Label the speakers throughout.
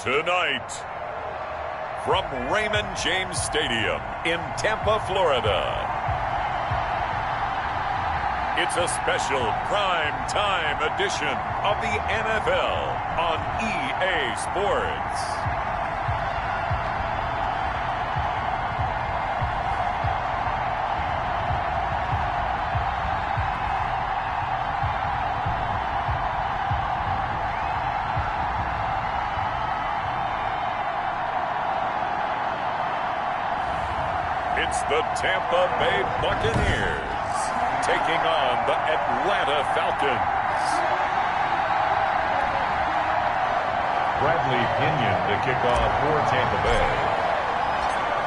Speaker 1: Tonight, from Raymond James Stadium in Tampa, Florida, it's a special prime time edition of the NFL on EA Sports. It's the Tampa Bay Buccaneers taking on the Atlanta Falcons.
Speaker 2: Bradley Pinion to kick off for Tampa Bay.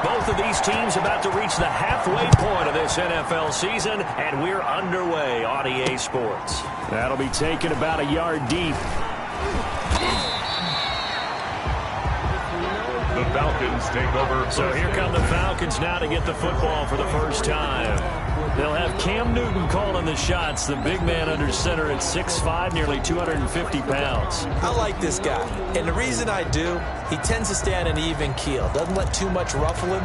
Speaker 3: Both of these teams about to reach the halfway point of this NFL season, and we're underway on EA Sports. That'll be taken about a yard deep.
Speaker 2: The Falcons take over.
Speaker 3: So here come the Falcons now to get the football for the first time. They'll have Cam Newton calling the shots, the big man under center at 6'5", nearly 250 pounds.
Speaker 4: I like this guy, and the reason I do, he tends to stay on an even keel, doesn't let too much ruffle him.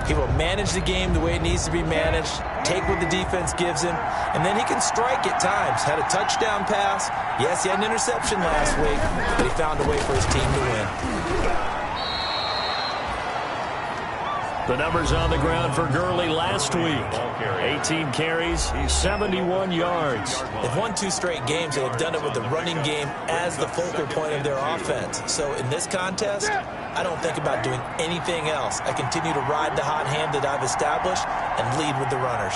Speaker 4: He will manage the game the way it needs to be managed, take what the defense gives him, and then he can strike at times. Had a touchdown pass. Yes, he had an interception last week, but he found a way for his team to win.
Speaker 3: The numbers on the ground for Gurley last week. 18 carries, 71 yards.
Speaker 4: They've won 2 straight games, and they've done it with the running game as the focal point of their offense. So in this contest, I don't think about doing anything else. I continue to ride the hot hand that I've established and lead with the runners.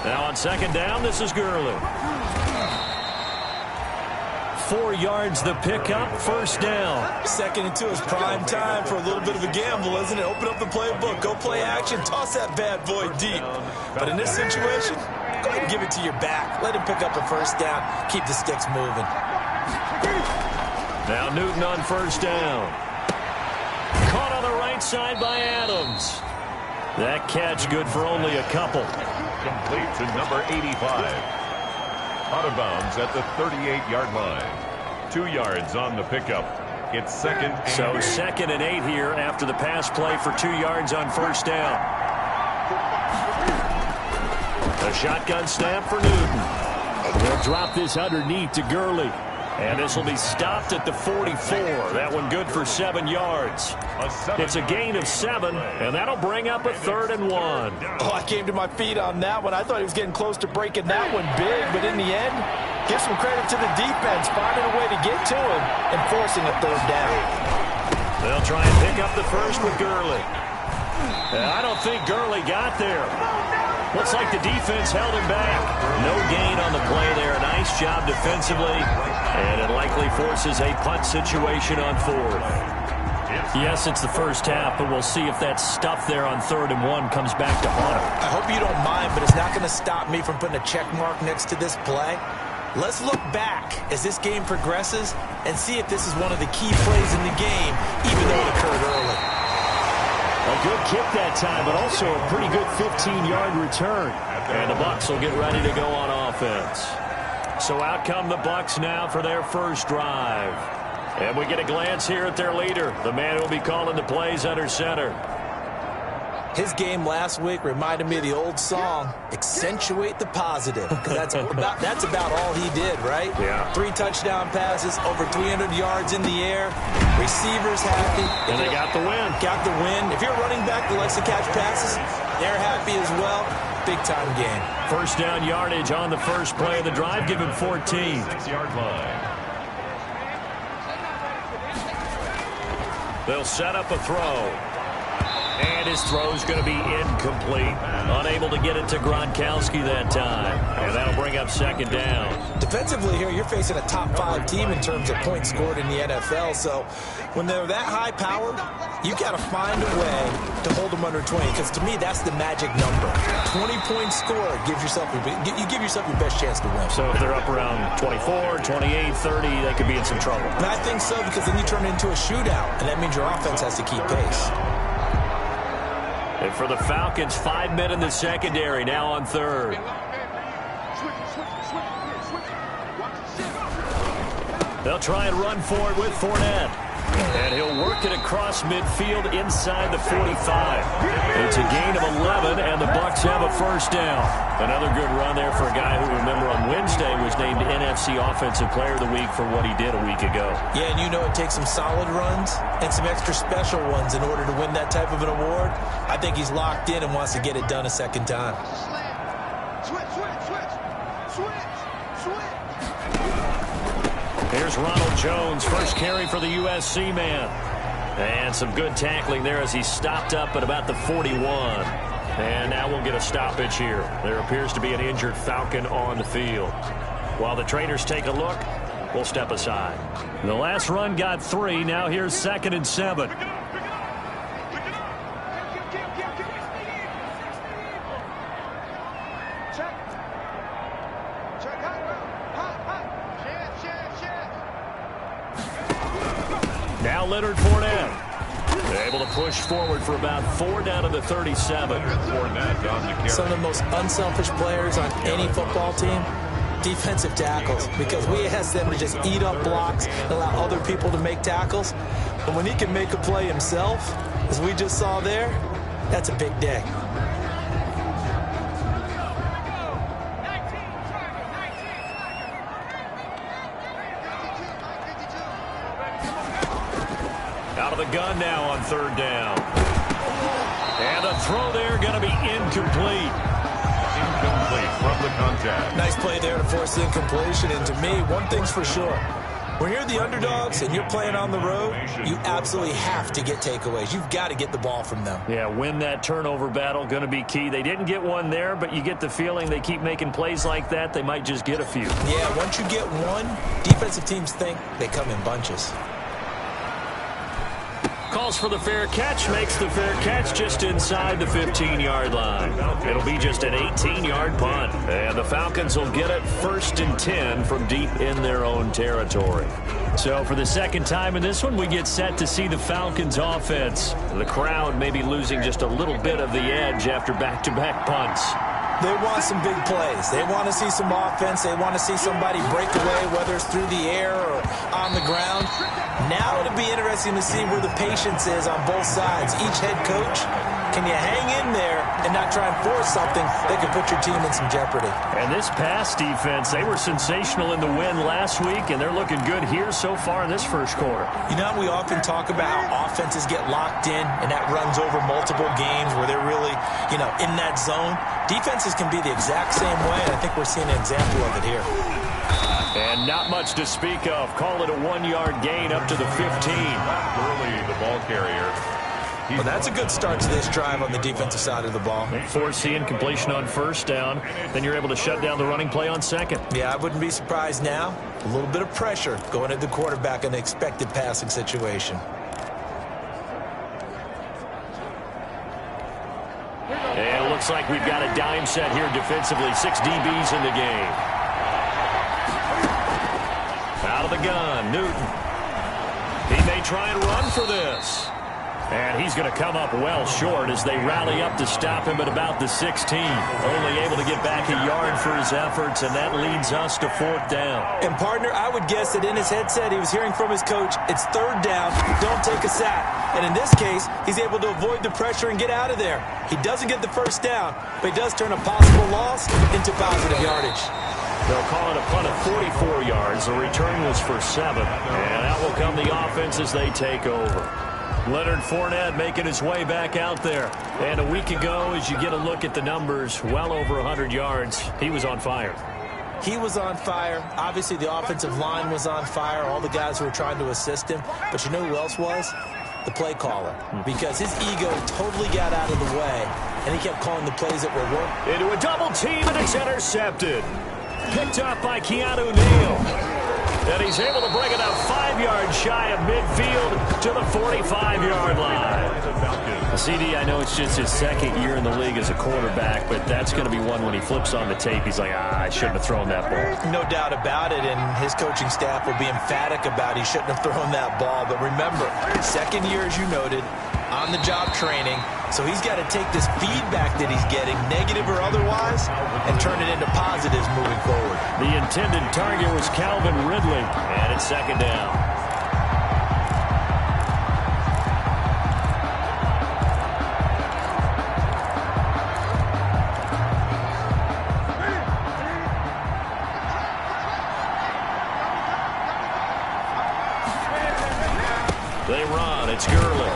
Speaker 3: Now on second down, this is Gurley. 4 yards the pickup, first down.
Speaker 4: Second and 2 is prime time for a little bit of a gamble, isn't it? Open up the playbook, go play action, toss that bad boy deep. But in this situation, go ahead and give it to your back. Let him pick up a first down, keep the sticks moving.
Speaker 3: Now Newton on first down. Caught on the right side by Adams. That catch good for only a couple.
Speaker 2: Complete to number 85. Out of bounds at the 38-yard line. 2 yards on the pickup. It's second and 8.
Speaker 3: So second and 8 here after the pass play for 2 yards on first down. A shotgun snap for Newton. They'll drop this underneath to Gurley. And this will be stopped at the 44. That one good for 7 yards. It's a gain of 7, and that'll bring up a 3rd and 1.
Speaker 4: Oh, I came to my feet on that one. I thought he was getting close to breaking that one big, but in the end, give some credit to the defense, finding a way to get to him and forcing a 3rd down.
Speaker 3: They'll try and pick up the first with Gurley. I don't think Gurley got there. Looks like the defense held him back. No gain on the play there. Nice job defensively. And it likely forces a punt situation on 4th. Yes, it's the first half, but we'll see if that stuff there on 3rd and 1 comes back to haunt him.
Speaker 4: I hope you don't mind, but it's not going to stop me from putting a check mark next to this play. Let's look back as this game progresses and see if this is one of the key plays in the game, even though it occurred early.
Speaker 3: A good kick that time, but also a pretty good 15-yard return. And the Bucs will get ready to go on offense. So out come the Bucs now for their first drive. And we get a glance here at their leader, the man who will be calling the plays under center.
Speaker 4: His game last week reminded me of the old song, Accentuate the Positive. Because that's about all he did, right?
Speaker 3: Yeah.
Speaker 4: 3 touchdown passes, over 300 yards in the air. Receivers happy.
Speaker 3: And they got the win.
Speaker 4: Got the win. If you're a running back that likes to catch passes, they're happy as well. Big-time game.
Speaker 3: First down yardage on the first play of the drive. Give him 14.
Speaker 2: 6-yard line.
Speaker 3: They'll set up a throw. And his throw's going to be incomplete. Unable to get it to Gronkowski that time. And that'll bring up second down.
Speaker 4: Defensively here, you're facing a top-5 team in terms of points scored in the NFL. So when they're that high-powered, you got to find a way to hold them under 20. Because to me, that's the magic number. 20-point score gives yourself you give yourself your best chance to win.
Speaker 3: So if they're up around 24, 28, 30, they could be in some trouble.
Speaker 4: And I think so, because then you turn it into a shootout. And that means your offense has to keep pace.
Speaker 3: And for the Falcons, 5 men in the secondary, now on 3rd. They'll try and run for it with Fournette. And he'll work it across midfield inside the 45. It's a gain of 11, and the Bucs have a first down. Another good run there for a guy who, remember, on Wednesday was named NFC Offensive Player of the Week for what he did a week ago. Yeah, and you know it takes some solid runs and some extra special ones in order to win that type of an award. I think he's locked in and wants to get it done a second time. Here's Ronald Jones, first carry for the USC man. And some good tackling there as he stopped up at about the 41. And now we'll get a stoppage here. There appears to be an injured Falcon on the field. While the trainers take a look, we'll step aside. The last run got 3. Now here's 2nd and 7. Now Leonard Fournette. They're able to push forward for about 4 down to the 37. Some of the most unselfish players on any football team, defensive tackles, because we ask them to just eat up blocks and allow other people to make tackles. But when he can make a play himself, as we just saw there, that's a big day. Out of the gun now on 3rd down. And a throw there going to be incomplete.
Speaker 2: Incomplete from the contact.
Speaker 4: Nice play there to force the incompletion. And to me, one thing's for sure. When you're the underdogs and you're playing on the road, you absolutely have to get takeaways. You've got to get the ball from them. Yeah, win that turnover battle, going to be key. They didn't get one there, but you get the feeling they keep making plays like that, they might just get a few. Yeah, once you get one, defensive teams think they come in bunches. Calls for the fair catch, makes the fair catch just inside the 15-yard line. It'll be just an 18-yard punt. And the Falcons will get it 1st and 10 from deep in their own territory. So for the second time in this one, we get set to see the Falcons offense. The crowd may be losing just a little bit of the edge after back-to-back punts. They want some big plays. They want to see some offense. They want to see somebody break away, whether it's through the air or on the ground. Now it'll be interesting to see where the patience is on both sides. Each head coach, can you hang in there and not try and force something that could put your team in some jeopardy? And this pass defense, they were sensational in the win last week, and they're looking good here so far in this first quarter. You know, we often talk about how offenses get locked in, and that runs over multiple games where they're really, in that zone. Defenses can be the exact same way, and I think we're seeing an example of it here. And not much to speak of. Call it a 1-yard gain up to the 15.
Speaker 2: Early, the ball carrier.
Speaker 4: Well, that's a good start to this drive on the defensive side of the ball. Force the incompletion on 1st down. Then you're able to shut down the running play on 2nd. Yeah, I wouldn't be surprised now. A little bit of pressure going at the quarterback in an expected passing situation. And it looks like we've got a dime set here defensively. 6 DBs in the game. Out of the gun, Newton. He may try and run for this. And he's going to come up well short as they rally up to stop him at about the 16. Only able to get back a yard for his efforts, and that leads us to 4th down. And, partner, I would guess that in his headset he was hearing from his coach, it's 3rd down, don't take a sack. And in this case, he's able to avoid the pressure and get out of there. He doesn't get the 1st down, but he does turn a possible loss into positive yardage. They'll call it a punt of 44 yards. The return was for 7. And out will come the offense as they take over. Leonard Fournette making his way back out there. And a week ago, as you get a look at the numbers, well over 100 yards, he was on fire. He was on fire. Obviously, the offensive line was on fire, all the guys who were trying to assist him. But you know who else was? The play caller. Because his ego totally got out of the way, and he kept calling the plays that were working. Into a double team, and it's intercepted. Picked up by Keanu Neal. And he's able to bring it up 5 yards shy of midfield to the 45-yard line. CD, I know it's just his 2nd year in the league as a quarterback, but that's going to be one when he flips on the tape. He's like, I shouldn't have thrown that ball. No doubt about it, and his coaching staff will be emphatic about he shouldn't have thrown that ball. But remember, 2nd year, as you noted, on-the-job training. So he's got to take this feedback that he's getting, negative or otherwise, and turn it into positives moving forward.
Speaker 3: The intended target was Calvin Ridley, and it's second down. They run. It's Gurley.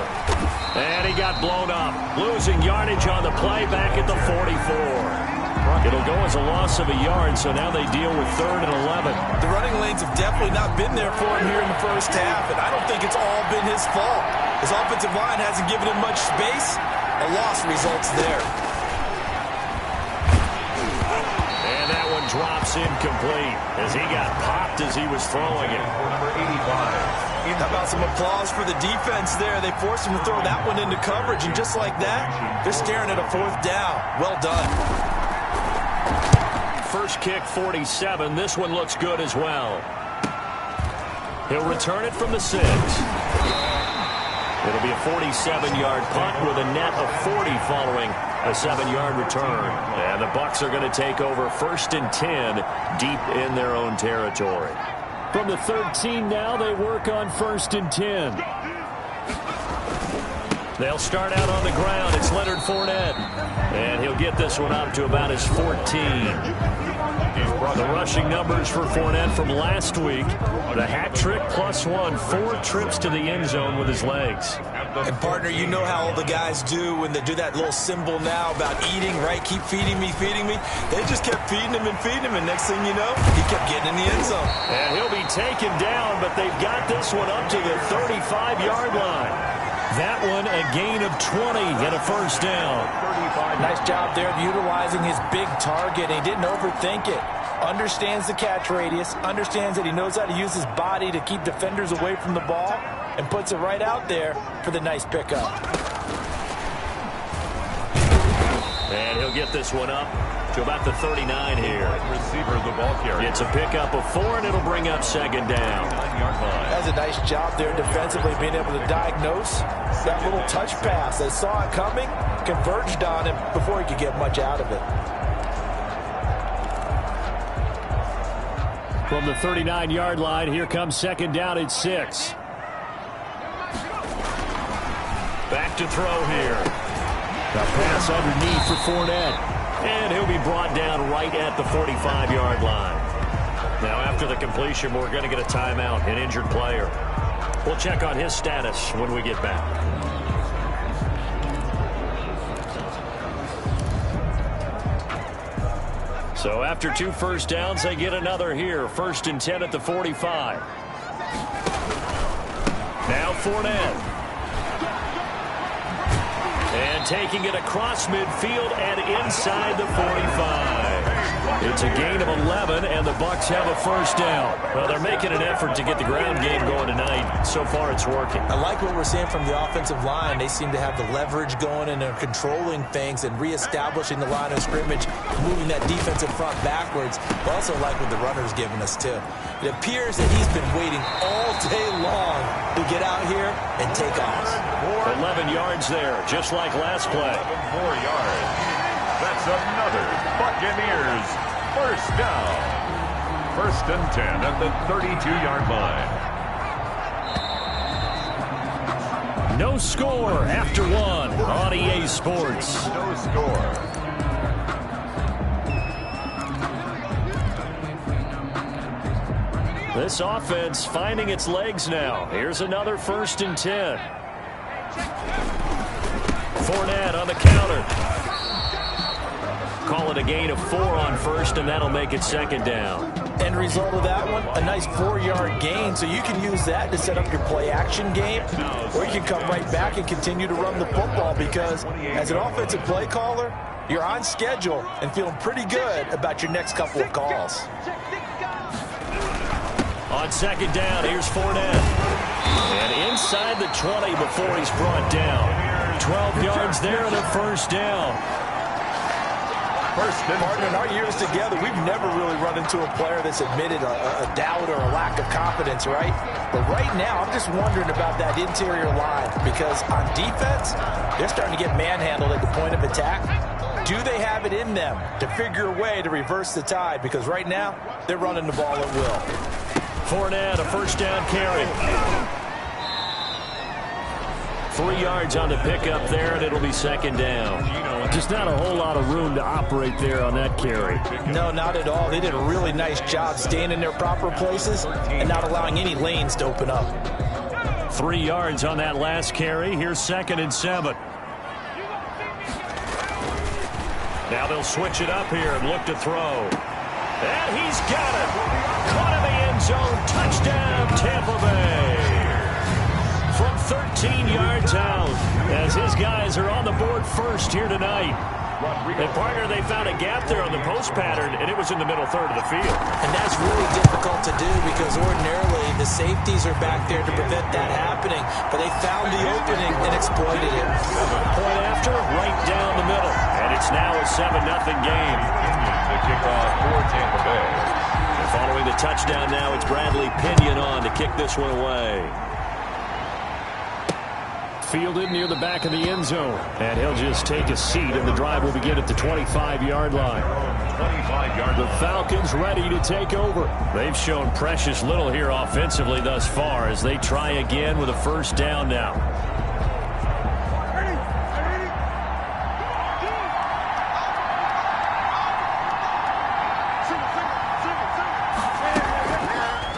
Speaker 3: And he got blown up. Losing yardage on the play back at the 44. It'll go as a loss of a yard, so now they deal with 3rd and 11.
Speaker 4: The running lanes have definitely not been there for him here in the first half, and I don't think it's all been his fault. His offensive line hasn't given him much space. A loss results there.
Speaker 3: And that one drops incomplete as he got popped as he was throwing it.
Speaker 2: For number 85.
Speaker 4: How about some applause for the defense there? They forced him to throw that one into coverage, and just like that, they're staring at a 4th down. Well done.
Speaker 3: First kick, 47. This one looks good as well. He'll return it from the 6. It'll be a 47-yard punt with a net of 40 following a 7-yard return. And the Bucs are going to take over 1st and 10 deep in their own territory. From the 13 now, they work on 1st and 10. They'll start out on the ground. It's Leonard Fournette. And he'll get this one up to about his 14. The rushing numbers for Fournette from last week. The hat trick +1. 4 trips to the end zone with his legs.
Speaker 4: And, partner, you know how all the guys do when they do that little symbol now about eating, right? Keep feeding me, feeding me. They just kept feeding him, and next thing you know, he kept getting in the end zone.
Speaker 3: And he'll be taken down, but they've got this one up to the 35-yard line. That one a gain of 20 and a 1st down.
Speaker 4: Nice job there of utilizing his big target. He didn't overthink it. Understands the catch radius, understands that he knows how to use his body to keep defenders away from the ball, and puts it right out there for the nice pickup.
Speaker 3: And he'll get this one up to about the 39 here.
Speaker 2: Receiver, the ball carrier.
Speaker 3: It's a pickup of 4, and it'll bring up 2nd down.
Speaker 4: That's a nice job there defensively, being able to diagnose that little touch pass. They saw it coming, converged on him before he could get much out of it.
Speaker 3: From the 39-yard line, here comes 2nd down at 6. Back to throw here. The pass underneath for Fournette. And he'll be brought down right at the 45-yard line. Now, after the completion, we're going to get a timeout, an injured player. We'll check on his status when we get back. So after 2 first downs, they get another here. 1st and 10 at the 45. Now Fournette. And taking it across midfield and inside the 45. It's a gain of 11, and the Bucs have a 1st down. Well, they're making an effort to get the ground game going tonight. So far, it's working.
Speaker 4: I like what we're seeing from the offensive line. They seem to have the leverage going, and they're controlling things and reestablishing the line of scrimmage, moving that defensive front backwards. I also like what the runner's giving us, too. It appears that he's been waiting all day long to get out here and take off.
Speaker 3: 11 yards there, just like last play.
Speaker 2: 4 yards. That's another Buccaneers 1st down. 1st and 10 at the 32-yard line.
Speaker 3: No score after 1 on EA Sports.
Speaker 2: No score.
Speaker 3: This offense finding its legs now. Here's another 1st and 10. Fournette on the counter. Call it a gain of 4 on 1st, and that'll make it 2nd down.
Speaker 4: End result of that one, a nice 4-yard gain, so you can use that to set up your play-action game, or you can come right back and continue to run the football, because as an offensive play caller, you're on schedule and feeling pretty good about your next couple of calls.
Speaker 3: On 2nd down, here's Fournette. And inside the 20 before he's brought down. 12 yards there and a 1st down.
Speaker 2: First and
Speaker 4: Partner, in our years together, we've never really run into a player that's admitted a doubt or a lack of confidence, right? But right now, I'm just wondering about that interior line because on defense, they're starting to get manhandled at the point of attack. Do they have it in them to figure a way to reverse the tide? Because right now, they're running the ball at will.
Speaker 3: Fournette, a first down carry. 3 yards on the pickup there, and it'll be second down.
Speaker 5: Just not a whole lot of room to operate there on that carry.
Speaker 4: No, not at all. They did a really nice job staying in their proper places and not allowing any lanes to open up.
Speaker 3: 3 yards on that last carry. Here's second and 7. Now they'll switch it up here and look to throw. And he's got it. Caught in the end zone. Touchdown, Tampa Bay. From 13 yards out, as his guys are on the board first here tonight. And partner, they found a gap there on the post pattern, and it was in the middle third of the field.
Speaker 4: And that's really difficult to do because ordinarily the safeties are back there to prevent that happening. But they found the opening and exploited it.
Speaker 3: Point after, right down the middle. And it's now a 7-0 game.
Speaker 2: The kickoff for Tampa Bay.
Speaker 3: And following the touchdown now, it's Bradley Pinion on to kick this one away.
Speaker 5: Fielded near the back of the end zone. And he'll just take a seat, and the drive will begin at the 25-yard line.
Speaker 2: 25-yard
Speaker 5: The Falcons ready to take over.
Speaker 3: They've shown precious little here offensively thus far as they try again with a first down now.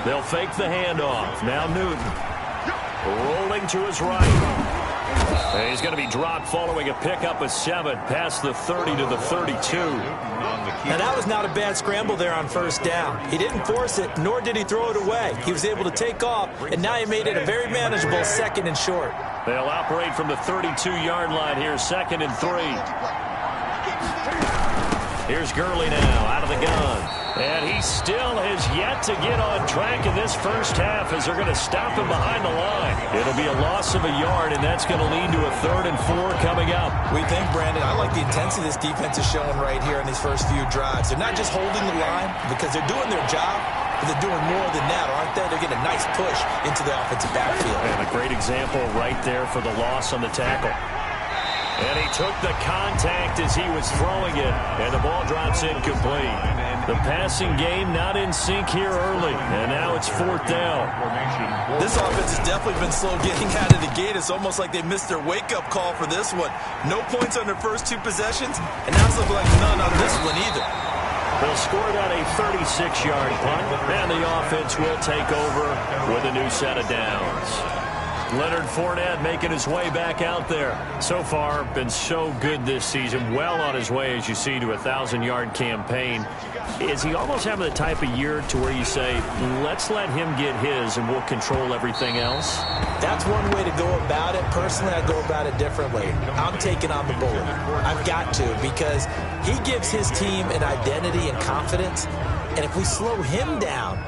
Speaker 3: They'll fake the handoff. Now Newton rolling to his right. And he's going to be dropped following a pickup of 7 past the 30 to the 32.
Speaker 4: Now that was not a bad scramble there on first down. He didn't force it, nor did he throw it away. He was able to take off, and now he made it a very manageable second and short.
Speaker 3: They'll operate from the 32-yard line here, second and 3. Here's Gurley now out of the gun. And he still has yet to get on track in this first half as they're going to stop him behind the line. It'll be a loss of a yard, and that's going to lead to a 3rd and 4 coming up.
Speaker 4: We think, Brandon, I like the intensity this defense is showing right here in these first few drives. They're not just holding the line because they're doing their job, but they're doing more than that, aren't they? They're getting a nice push into the offensive backfield.
Speaker 3: And a great example right there for the loss on the tackle. And he took the contact as he was throwing it, and the ball drops incomplete. The passing game not in sync here early, and now it's 4th down.
Speaker 4: This offense has definitely been slow getting out of the gate. It's almost like they missed their wake-up call for this one. No points on their first 2 possessions, and now it's looking like none on this one either.
Speaker 3: They'll score that a 36-yard punt, and the offense will take over with a new set of downs. Leonard Fournette making his way back out there. So far, been so good this season. Well on his way, as you see, to a 1,000-yard campaign. Is he almost having the type of year to where you say, let's let him get his and we'll control everything else?
Speaker 4: That's one way to go about it. Personally, I go about it differently. I'm taking on the bullet. I've got to because he gives his team an identity and confidence. And if we slow him down,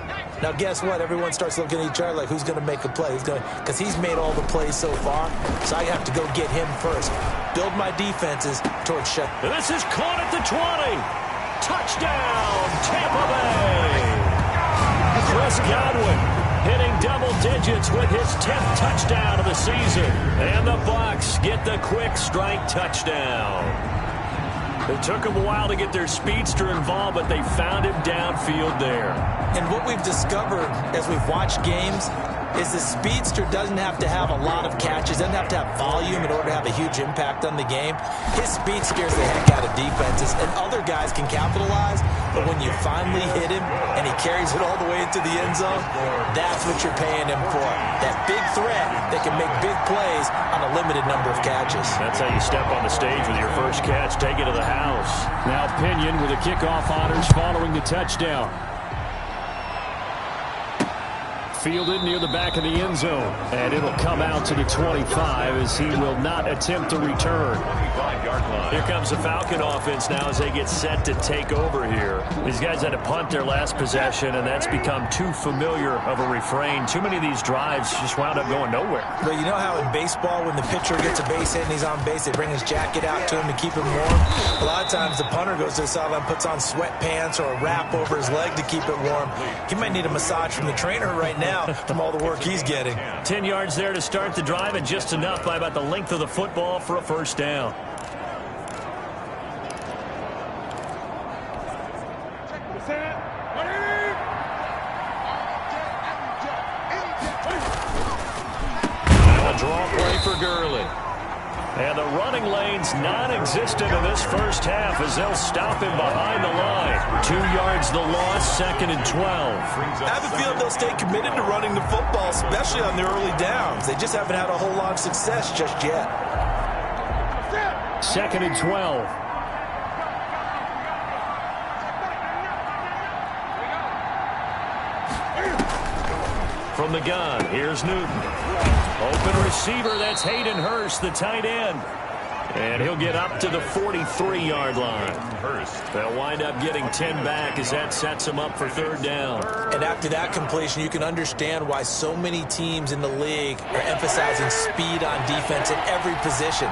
Speaker 4: now, guess what? Everyone starts looking at each other like, who's going to make a play? Because he's made all the plays so far, so I have to go get him first. Build my defenses towards shut.
Speaker 3: This is caught at the 20. Touchdown, Tampa Bay. Chris Godwin hitting double digits with his 10th touchdown of the season. And the Bucs get the quick strike touchdown. It took them a while to get their speedster involved, but they found him downfield there.
Speaker 4: And what we've discovered as we've watched games is the speedster doesn't have to have a lot of catches, doesn't have to have volume in order to have a huge impact on the game. His speed scares the heck out of defenses, and other guys can capitalize, but when you finally hit him and he carries it all the way into the end zone, that's what you're paying him for. That big threat that can make big plays on a limited number of catches.
Speaker 3: That's how you step on the stage with your first catch, take it to the house.
Speaker 5: Now Pinion with the kickoff honors following the touchdown. fielded near the back of the end zone. And it'll come out to the 25 as he will not attempt to return.
Speaker 2: 25-yard line.
Speaker 3: Here comes the Falcon offense now as they get set to take over here. These guys had to punt their last possession, and that's become too familiar of a refrain. Too many of these drives just wound up going nowhere.
Speaker 4: But you know how in baseball, when the pitcher gets a base hit and he's on base, they bring his jacket out to him to keep him warm? A lot of times the punter goes to the sideline, puts on sweatpants or a wrap over his leg to keep it warm. He might need a massage from the trainer right now from all the work he's getting.
Speaker 3: 10 yards there to start the drive, and just enough by about the length of the football for a first down. Now a draw play for Gurley. And the running lane's non-existent in this first half as they'll stop him behind the line. 2 yards the loss, 2nd and 12.
Speaker 4: I have a feeling they'll stay committed to running the football, especially on the early downs. They just haven't had a whole lot of success just yet.
Speaker 5: 2nd and 12.
Speaker 3: From the gun, here's Newton. Open receiver, that's Hayden Hurst, the tight end. And he'll get up to the 43-yard line. They'll wind up getting 10 back as that sets them up for 3rd down.
Speaker 4: And after that completion, you can understand why so many teams in the league are emphasizing speed on defense at every position.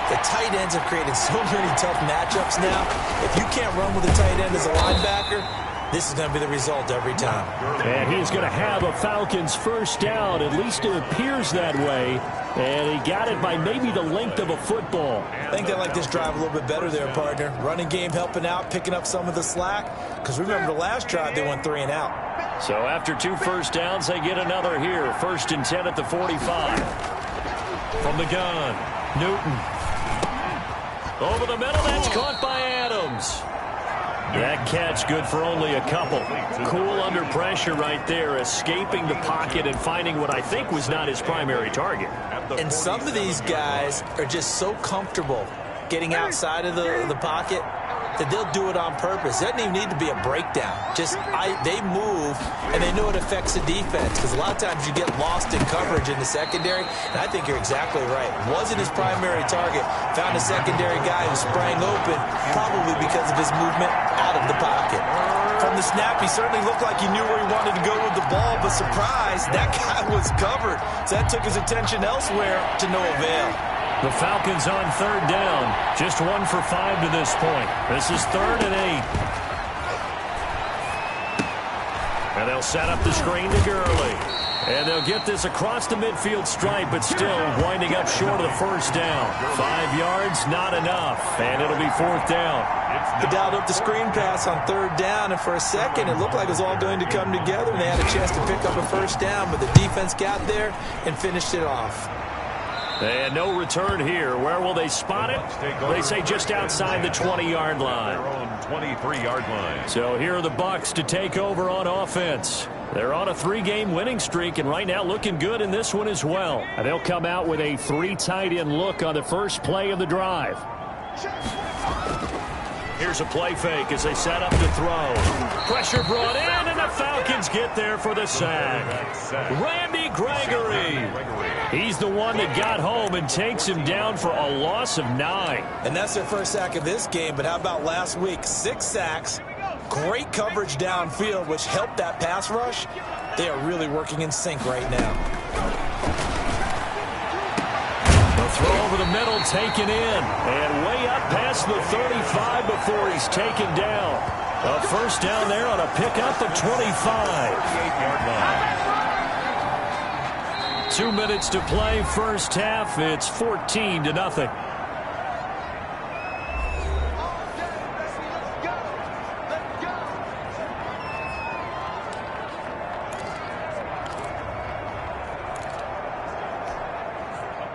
Speaker 4: The tight ends have created so many tough matchups now. If you can't run with a tight end as a linebacker, this is going to be the result every time.
Speaker 5: And he's going to have a Falcons first down. At least it appears that way. And he got it by maybe the length of a football.
Speaker 4: I think they like this drive a little bit better there, partner. Running game helping out, picking up some of the slack. Because remember, the last drive, they went 3 and out.
Speaker 3: So after 2 first downs, they get another here. 1st and 10 at the 45. From the gun, Newton. Over the middle, that's caught by Adams. That catch good for only a couple. Cool under pressure right there, escaping the pocket and finding what I think was not his primary target.
Speaker 4: And some of these guys are just so comfortable getting outside of the pocket that they'll do it on purpose. It doesn't even need to be a breakdown. They move, and they know it affects the defense. Because a lot of times you get lost in coverage in the secondary, and I think you're exactly right. Wasn't his primary target. Found a secondary guy who sprang open, probably because of his movement out of the pocket. From the snap, he certainly looked like he knew where he wanted to go with the ball, but surprise, that guy was covered. So that took his attention elsewhere to no avail.
Speaker 3: The Falcons on 3rd down. Just 1 for 5 to this point. This is 3rd and 8. And they'll set up the screen to Gurley. And they'll get this across the midfield stripe, but still winding up short of the first down. 5 yards, not enough. And it'll be 4th down.
Speaker 4: They dialed up the screen pass on 3rd down, and for a second it looked like it was all going to come together, and they had a chance to pick up a first down, but the defense got there and finished it off.
Speaker 3: And no return here. Where will they spot it? They say just outside the 20-yard line.
Speaker 2: Their own 23-yard line.
Speaker 3: So here are the Bucs to take over on offense. They're on a 3-game winning streak, and right now looking good in this one as well.
Speaker 5: And they'll come out with a 3 tight end look on the first play of the drive.
Speaker 3: Here's a play fake as they set up to throw. Pressure brought in, and the Falcons get there for the sack. Randy Gregory. He's the one that got home and takes him down for a loss of 9.
Speaker 4: And that's their first sack of this game, but how about last week? 6 sacks, great coverage downfield, which helped that pass rush. They are really working in sync right now.
Speaker 3: The throw over the middle taken in, and way up past the 35 before he's taken down. A first down there on a pickup of 25.
Speaker 2: 38-yard line.
Speaker 3: 2 minutes to play, first half. It's 14-0.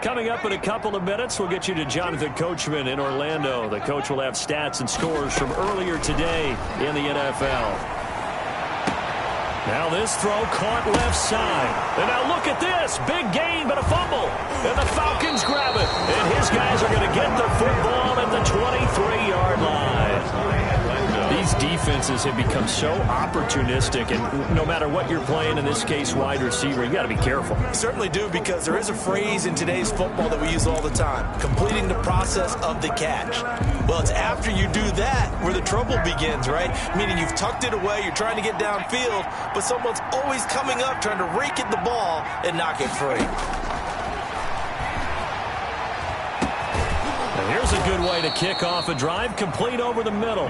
Speaker 3: Coming up in a couple of minutes, we'll get you to Jonathan Coachman in Orlando. The coach will have stats and scores from earlier today in the NFL. Now this throw caught left side. And now look at this. Big gain, but a fumble. And the Falcons grab it. And his guys are going to get the football at the 23-yard line. These
Speaker 5: defenses have become so opportunistic, and no matter what you're playing, in this case wide receiver, you got to be careful.
Speaker 4: You certainly do, because there is a phrase in today's football that we use all the time: completing the process of the catch. Well, it's after you do that where the trouble begins, right? Meaning you've tucked it away, you're trying to get downfield, but someone's always coming up trying to rake at the ball and knock it free.
Speaker 5: And here's a good way to kick off a drive, complete over the middle.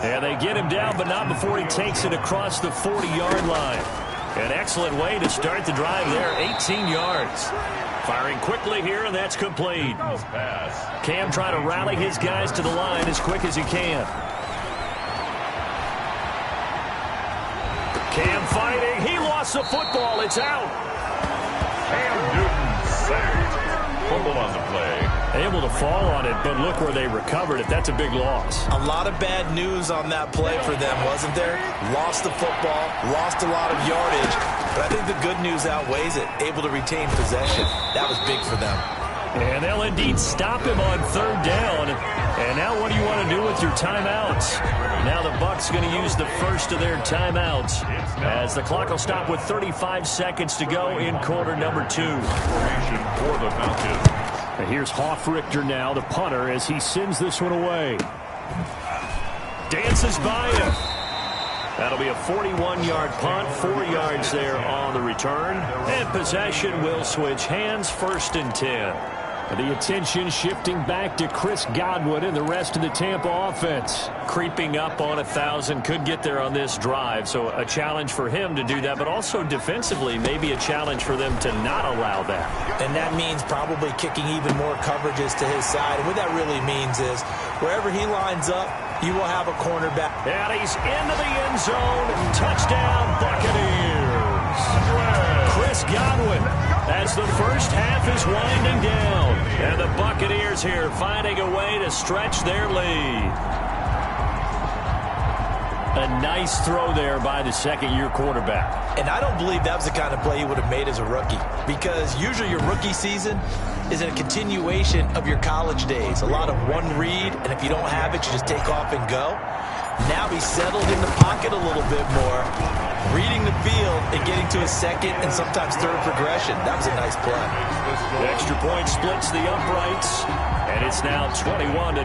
Speaker 5: And they get him down, but not before he takes it across the 40-yard line. An excellent way to start the drive there, 18 yards. Firing quickly here, and that's complete. Cam trying to rally his guys to the line as quick as he can. Cam fighting. He lost the football. It's out.
Speaker 2: Cam Newton sacked. Fumble on the play.
Speaker 5: Able to fall on it, but look where they recovered it. That's a big loss.
Speaker 4: A lot of bad news on that play for them, wasn't there? Lost the football, lost a lot of yardage, but I think the good news outweighs it. Able to retain possession. That was big for them.
Speaker 5: And they'll indeed stop him on third down. And now what do you want to do with your timeouts? Now the Bucs going to use the first of their timeouts as the clock will stop with 35 seconds to go in quarter number 2.
Speaker 2: For the Falcons.
Speaker 5: And here's Hoffrichter now, the punter, as he sends this one away. Dances by him. That'll be a 41-yard punt, 4 yards there on the return. And possession will switch hands, 1st and 10. The attention shifting back to Chris Godwin and the rest of the Tampa offense. Creeping up on 1,000, could get there on this drive, so a challenge for him to do that, but also defensively maybe a challenge for them to not allow that.
Speaker 4: And that means probably kicking even more coverages to his side. And what that really means is wherever he lines up, you will have a cornerback.
Speaker 5: And he's into the end zone. Touchdown, Buccaneers. Chris Godwin, as the first half is winding down. And the Buccaneers here finding a way to stretch their lead. A nice throw there by the second-year quarterback.
Speaker 4: And I don't believe that was the kind of play he would have made as a rookie, because usually your rookie season is a continuation of your college days. A lot of one read, and if you don't have it, you just take off and go. Now he's settled in the pocket a little bit more, reading the field and getting to his second and sometimes third progression. That was a nice play.
Speaker 5: The extra point splits the uprights, and it's now 21-0.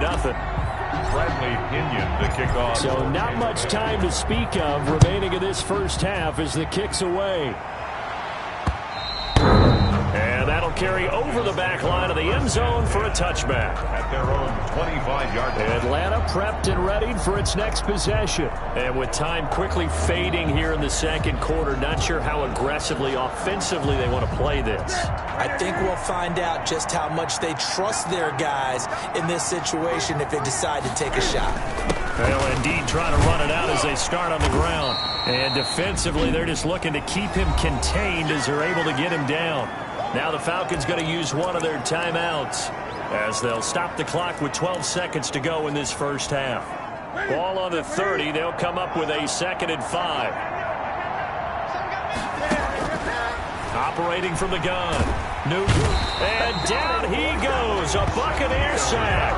Speaker 2: Bradley Pinion to kick off.
Speaker 5: So not much time to speak of remaining in this first half as the kick's away. And that'll carry over the back line of the end zone for a touchback.
Speaker 2: At their own 25-yard line.
Speaker 5: Atlanta prepped and readied for its next possession. And with time quickly fading here in the second quarter, not sure how aggressively, offensively they want to play this.
Speaker 4: I think we'll find out just how much they trust their guys in this situation if they decide to take a shot.
Speaker 5: They'll indeed try to run it out as they start on the ground. And defensively, they're just looking to keep him contained as they're able to get him down. Now the Falcons going to use one of their timeouts as they'll stop the clock with 12 seconds to go in this first half. Ball on the 30. They'll come up with a 2nd and 5. Operating from the gun. Newton. And down he goes. A Buccaneer sack.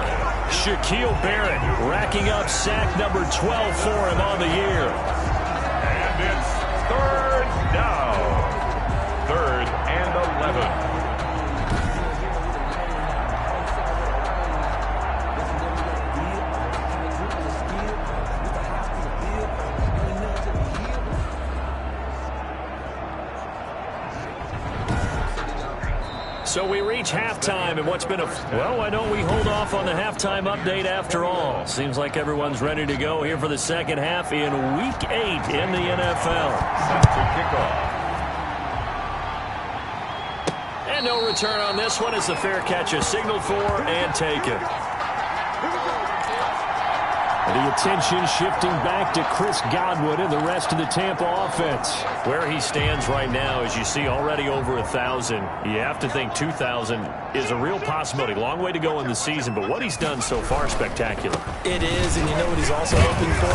Speaker 5: Shaquille Barrett racking up sack number 12 for him on the year.
Speaker 2: And it's 3rd down. 3rd and 11.
Speaker 5: So we reach halftime, and what's been well, why don't we hold off on the halftime update after all? Seems like everyone's ready to go here for the second half in Week 8 in the NFL.
Speaker 2: Set to kick off.
Speaker 5: And no return on this one as the fair catch is signaled for and taken. The attention shifting back to Chris Godwin and the rest of the Tampa offense. Where he stands right now, as you see, already over 1,000. You have to think 2,000 is a real possibility. Long way to go in the season, but what he's done so far, spectacular.
Speaker 4: It is, and you know what he's also hoping for?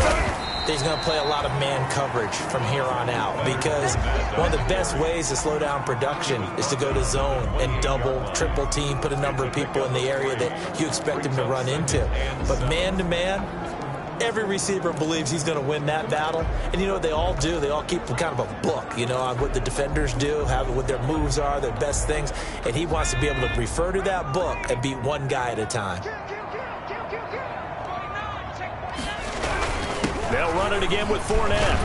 Speaker 4: He's going to play a lot of man coverage from here on out, because one of the best ways to slow down production is to go to zone and double, triple team, put a number of people in the area that you expect him to run into. But man-to-man, Every receiver believes he's going to win that battle. And you know what they all do? They all keep kind of a book, you know, on what the defenders do, what their moves are, their best things. And he wants to be able to refer to that book and beat one guy at a time.
Speaker 5: They'll run it again with Fournette.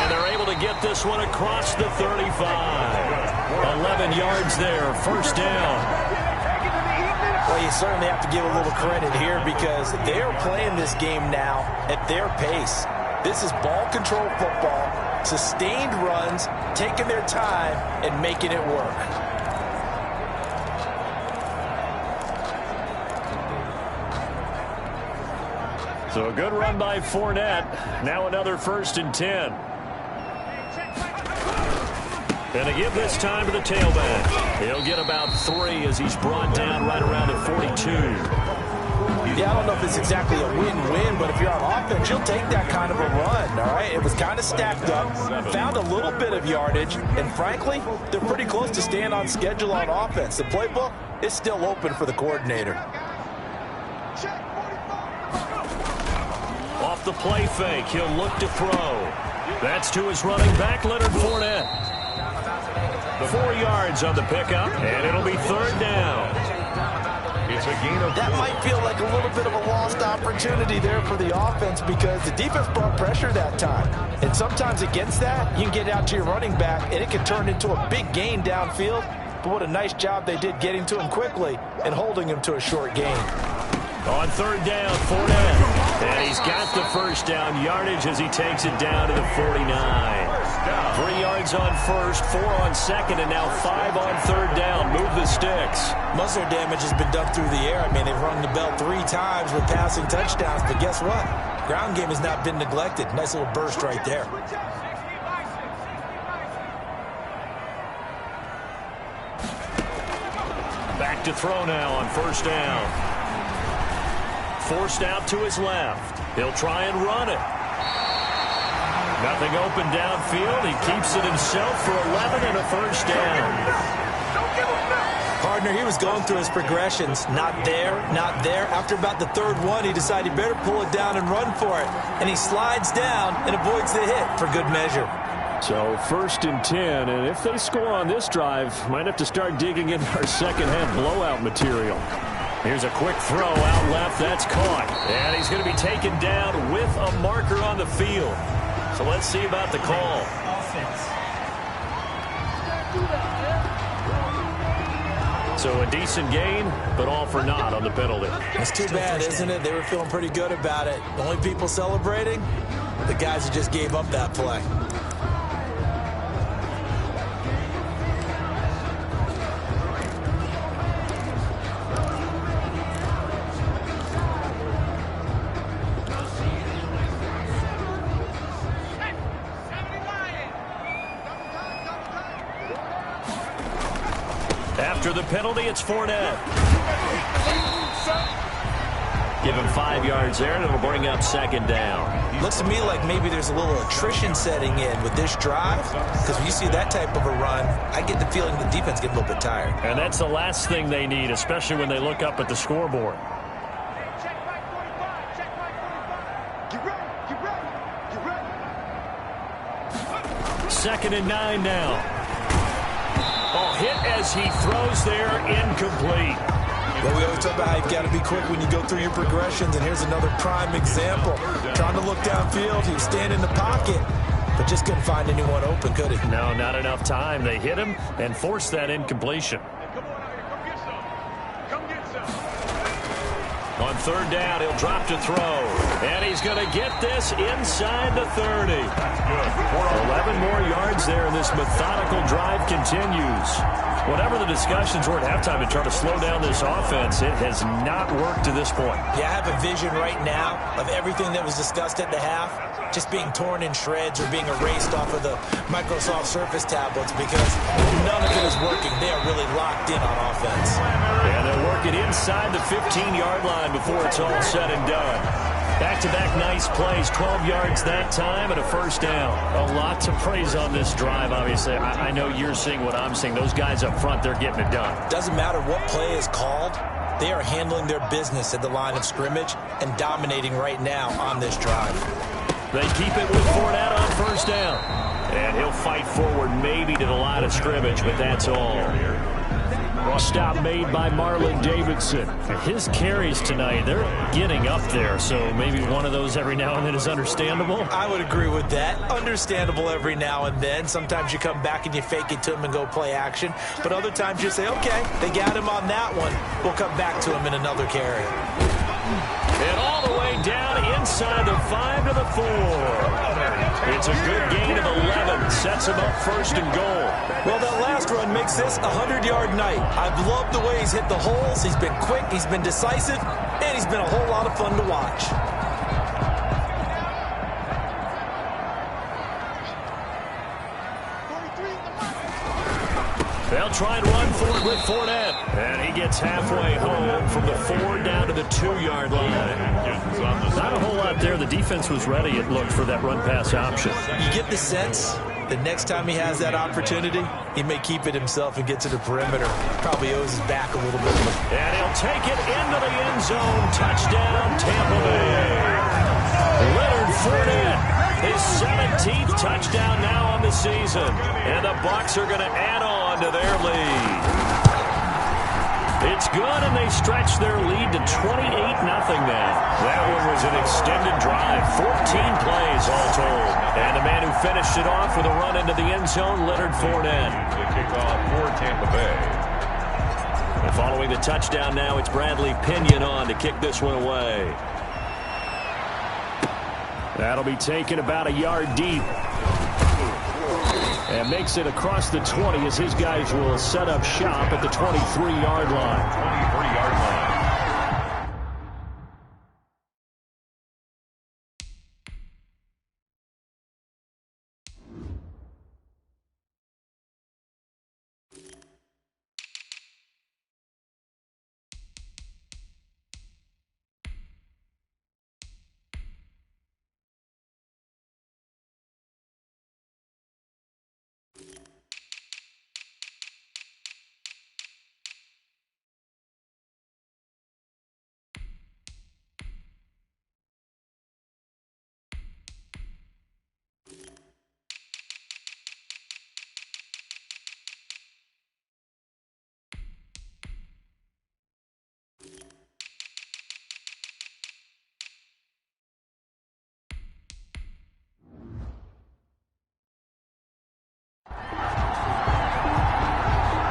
Speaker 5: And they're able to get this one across the 35. 11 yards there, first down.
Speaker 4: Well, you certainly have to give a little credit here because they're playing this game now at their pace. This is ball control football, sustained runs, taking their time and making it work.
Speaker 5: So a good run by Fournette. Now another 1st and 10. And they give this time to the tailback. He'll get about 3 as he's brought down right around at 42.
Speaker 4: Yeah, I don't know if it's exactly a win-win, but if you're on offense, you'll take that kind of a run, all right? It was kind of stacked up, found a little bit of yardage, and frankly, they're pretty close to staying on schedule on offense. The playbook is still open for the coordinator.
Speaker 5: Off the play fake, he'll look to throw. That's to his running back, Leonard Fournette. 4 yards on the pickup, and it'll be 3rd down.
Speaker 2: It's a gain of
Speaker 4: that might feel like a little bit of a lost opportunity there for the offense because the defense brought pressure that time. And sometimes against that, you can get out to your running back, and it can turn into a big gain downfield. But what a nice job they did getting to him quickly and holding him to a short gain.
Speaker 5: On 3rd down, Fournette. And he's got the first down yardage as he takes it down to the 49. 3 yards on 1st, 4 on 2nd, and now 5 on 3rd down. Move the sticks.
Speaker 4: Muscle damage has been done through the air. I mean, they've rung the bell 3 times with passing touchdowns, but guess what? Ground game has not been neglected. Nice little burst right there.
Speaker 5: Back to throw now on 1st down. Forced out to his left. He'll try and run it. Nothing open downfield. He keeps it himself for 11 and a 1st down.
Speaker 4: Partner, he was going through his progressions. Not there, not there. After about the 3rd one, he decided he better pull it down and run for it. And he slides down and avoids the hit for good measure.
Speaker 5: So 1st and 10, and if they score on this drive, might have to start digging into our second-half blowout material. Here's a quick throw out left. That's caught. And he's going to be taken down with a marker on the field. So let's see about the call. So a decent gain, but all for naught on the penalty.
Speaker 4: It's too bad, isn't it? They were feeling pretty good about it. The only people celebrating, the guys who just gave up that play.
Speaker 5: After the penalty, it's Fournette. Give him 5 yards there, and it'll bring up 2nd down.
Speaker 4: Looks to me like maybe there's a little attrition setting in with this drive, because when you see that type of a run, I get the feeling the defense gets a little bit tired.
Speaker 5: And that's the last thing they need, especially when they look up at the scoreboard. Second and 9 now. Oh, hit as he throws there, incomplete.
Speaker 4: Well, we always talk about how you've got to be quick when you go through your progressions, and here's another prime example. Trying to look downfield, he was standing in the pocket, but just couldn't find anyone open, could he?
Speaker 5: No, not enough time. They hit him and forced that incompletion. On 3rd down, he'll drop to throw. And he's going to get this inside the 30. 11 more yards there, and this methodical drive continues. Whatever the discussions were at halftime to try to slow down this offense, it has not worked to this point.
Speaker 4: Yeah, I have a vision right now of everything that was discussed at the half just being torn in shreds or being erased off of the Microsoft Surface tablets because none of it is working. They are really locked in on offense.
Speaker 5: And they'll work it inside the 15-yard line before it's all said and done. Back-to-back nice plays, 12 yards that time and a 1st down. A lot to praise on this drive, obviously. I know you're seeing what I'm seeing. Those guys up front, they're getting it done.
Speaker 4: Doesn't matter what play is called. They are handling their business at the line of scrimmage and dominating right now on this drive.
Speaker 5: They keep it with Fournette on first down. And he'll fight forward maybe to the line of scrimmage, but that's all. Stop made by Marlon Davidson. His carries tonight, they're getting up there, so maybe one of those every now and then is understandable.
Speaker 4: I would agree with that. Understandable every now and then. Sometimes you come back and you fake it to him and go play action. But other times you say, okay, they got him on that one. We'll come back to him in another carry.
Speaker 5: And all the way down inside the 5 to the 4. It's a good gain of 11. Sets him up first and goal.
Speaker 4: Well, that last run makes this a 100-yard night. I've loved the way he's hit the holes. He's been quick, he's been decisive, and he's been a whole lot of fun to watch.
Speaker 5: They'll try and run for it with Fournette. And he gets halfway home from the 4 down to the 2-yard line. Not a whole lot there. The defense was ready, it looked, for that run-pass option.
Speaker 4: You get the sense that next time he has that opportunity, he may keep it himself and get to the perimeter. Probably owes his back a little bit.
Speaker 5: And he'll take it into the end zone. Touchdown, Tampa Bay. Leonard Fournette, his 17th touchdown now on the season. And the Bucs are going to add on to their lead. It's good, and they stretch their lead to 28-0 now. That one was an extended drive, 14 plays all told. And the man who finished it off with a run into the end zone, Leonard Fournette.
Speaker 2: The kickoff for Tampa Bay.
Speaker 5: And following the touchdown now, it's Bradley Pinion on to kick this one away. That'll be taken about a yard deep. And makes it across the 20 as his guys will set up shop at the 23-yard line.
Speaker 2: 23-yard line.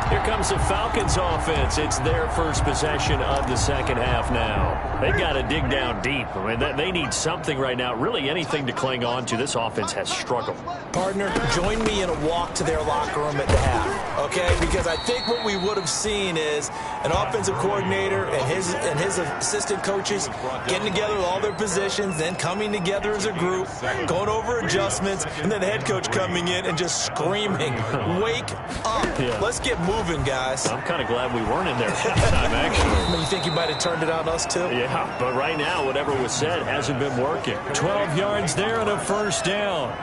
Speaker 5: Here comes the Falcons offense. It's their first possession of the second half now. They've got to dig down deep. I mean, they need something right now, really anything to cling on to. This offense has struggled.
Speaker 4: Partner, join me in a walk to their locker room at the half, okay? Because I think what we would have seen is an offensive coordinator and his assistant coaches getting together with all their positions, then coming together as a group, going over adjustments, and then the head coach coming in and just screaming, wake up.
Speaker 5: Yeah.
Speaker 4: Let's get moving, guys.
Speaker 5: I'm kind of glad we weren't in there that time, actually.
Speaker 4: You think you might have turned it on us, too?
Speaker 5: Yeah, but right now, whatever was said hasn't been working. 12 yards there and a first down.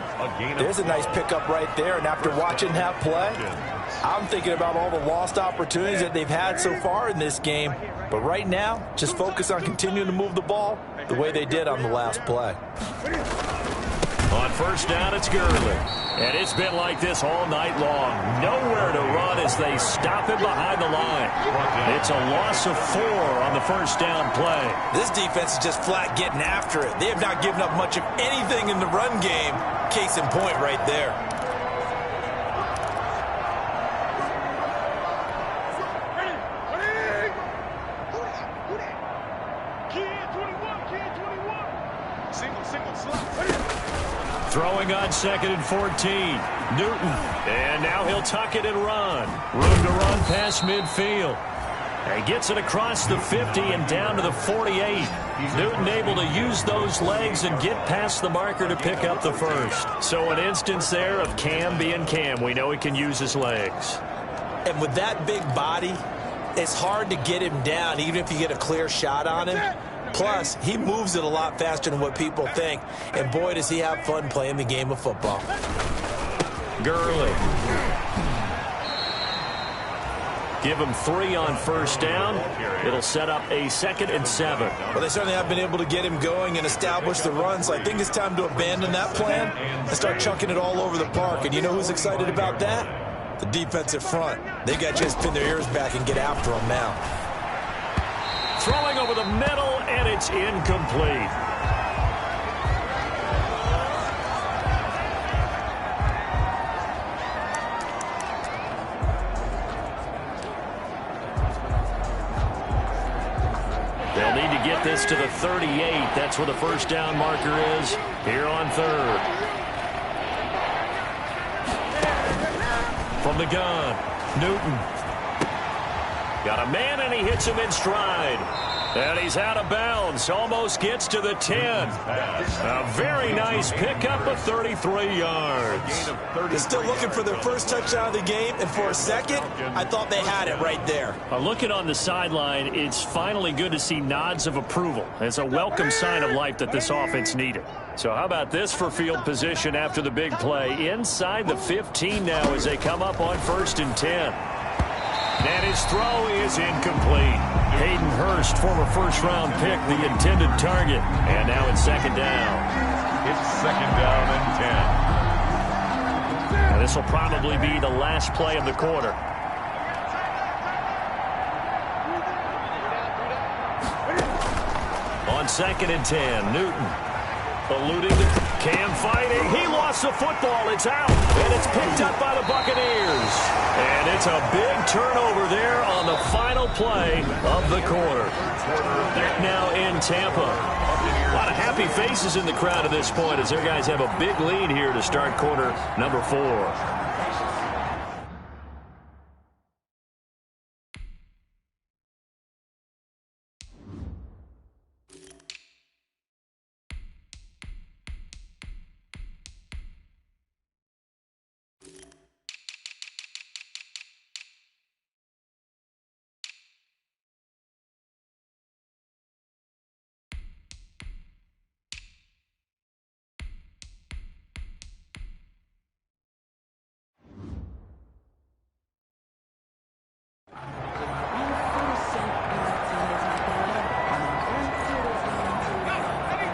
Speaker 4: There's a nice pickup right there, and after watching that play, I'm thinking about all the lost opportunities that they've had so far in this game. But right now, just focus on continuing to move the ball the way they did on the last play.
Speaker 5: On first down, it's Gurley. And it's been like this all night long. Nowhere to run as they stop him behind the line. It's a loss of 4 on the first down play.
Speaker 4: This defense is just flat getting after it. They have not given up much of anything in the run game. Case in point right there.
Speaker 5: Throwing on 2nd and 14. Newton. And now he'll tuck it and run. Room to run past midfield. And he gets it across the 50 and down to the 48. Newton able to use those legs and get past the marker to pick up the first. So an instance there of Cam being Cam. We know he can use his legs.
Speaker 4: And with that big body, it's hard to get him down, even if you get a clear shot on him. Plus, he moves it a lot faster than what people think. And boy, does he have fun playing the game of football.
Speaker 5: Gurley Give him 3 on first down. It'll set up a 2nd and 7.
Speaker 4: Well, they certainly have been able to get him going and establish the run, so I think it's time to abandon that plan and start chunking it all over the park. And you know who's excited about that? The defensive front. They got to just pin their ears back and get after him now.
Speaker 5: Throwing over the middle, and it's incomplete. They'll need to get this to the 38. That's where the first down marker is here on 3rd. From the gun, Newton. Got a man, and he hits him in stride. And he's out of bounds. Almost gets to the 10. A very nice pickup of 33 yards.
Speaker 4: They're still looking for their first touchdown of the game, and for a second, I thought they had it right there.
Speaker 5: Looking on the sideline, it's finally good to see nods of approval. It's a welcome sign of life that this offense needed. So how about this for field position after the big play? Inside the 15 now as they come up on 1st and 10. And his throw is incomplete. Hayden Hurst, former first-round pick, the intended target. And now it's 2nd down.
Speaker 2: It's 2nd down and 10.
Speaker 5: And this will probably be the last play of the quarter. On 2nd and 10, Newton eluding the Cam fighting. He lost the football. It's out. And it's picked up by the Buccaneers. And it's a big turnover there on the final play of the quarter. Now in Tampa. A lot of happy faces in the crowd at this point as their guys have a big lead here to start quarter number 4.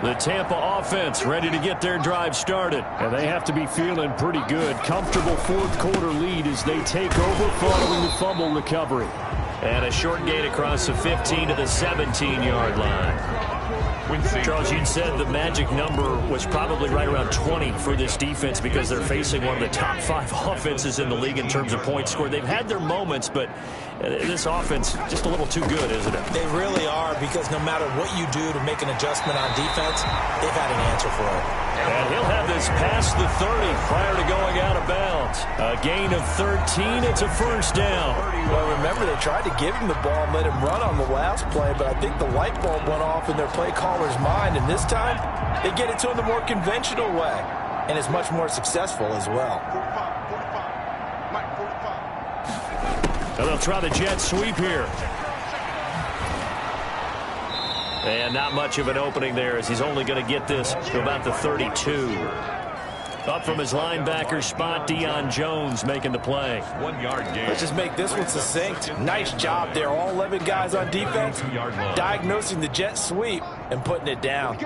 Speaker 5: The Tampa offense ready to get their drive started. And they have to be feeling pretty good. Comfortable 4th quarter lead as they take over following the fumble recovery. And a short gain across the 15 to the 17-yard line. Charles, you said the magic number was probably right around 20 for this defense because they're facing one of the top 5 offenses in the league in terms of points scored. They've had their moments, but this offense just a little too good, isn't it?
Speaker 4: They really are, because no matter what you do to make an adjustment on defense, they've had an answer for it.
Speaker 5: And he'll have this past the 30 prior to going out of bounds. A gain of 13. It's a first down.
Speaker 4: Well, remember, they tried to give him the ball and let him run on the last play, but I think the light bulb went off in their play caller's mind, and this time they get it to him the more conventional way, and it's much more successful as well.
Speaker 5: And they'll try the jet sweep here. And not much of an opening there as he's only going to get this to about the 32. Up from his linebacker spot, Deion Jones making the play.
Speaker 2: 1-yard gain.
Speaker 4: Let's just make this one succinct. Nice job there. All 11 guys on defense diagnosing the jet sweep and putting it down.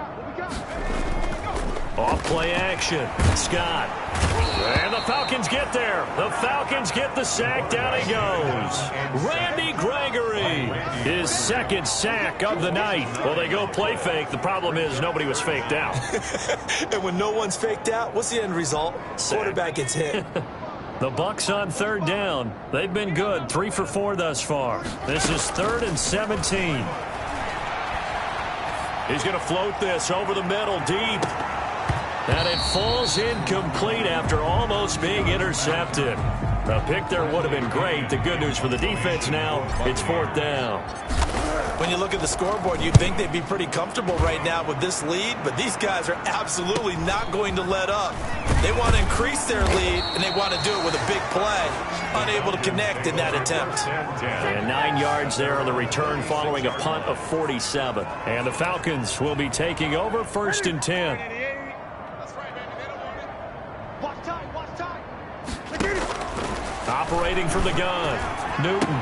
Speaker 5: Off play action. Scott. And the Falcons get there. The Falcons get the sack. Down he goes. Randy Gregory. His 2nd sack of the night. Well, they go play fake. The problem is nobody was faked out.
Speaker 4: And when no one's faked out, what's the end result? Quarterback gets hit.
Speaker 5: The Bucs on 3rd down. They've been good. 3 for 4 thus far. This is 3rd and 17. He's going to float this over the middle deep. And it falls incomplete after almost being intercepted. A pick there would have been great. The good news for the defense now, it's 4th down.
Speaker 4: When you look at the scoreboard, you'd think they'd be pretty comfortable right now with this lead, but these guys are absolutely not going to let up. They want to increase their lead, and they want to do it with a big play. Unable to connect in that attempt.
Speaker 5: And 9 yards there on the return following a punt of 47. And the Falcons will be taking over 1st and 10. Operating from the gun, Newton.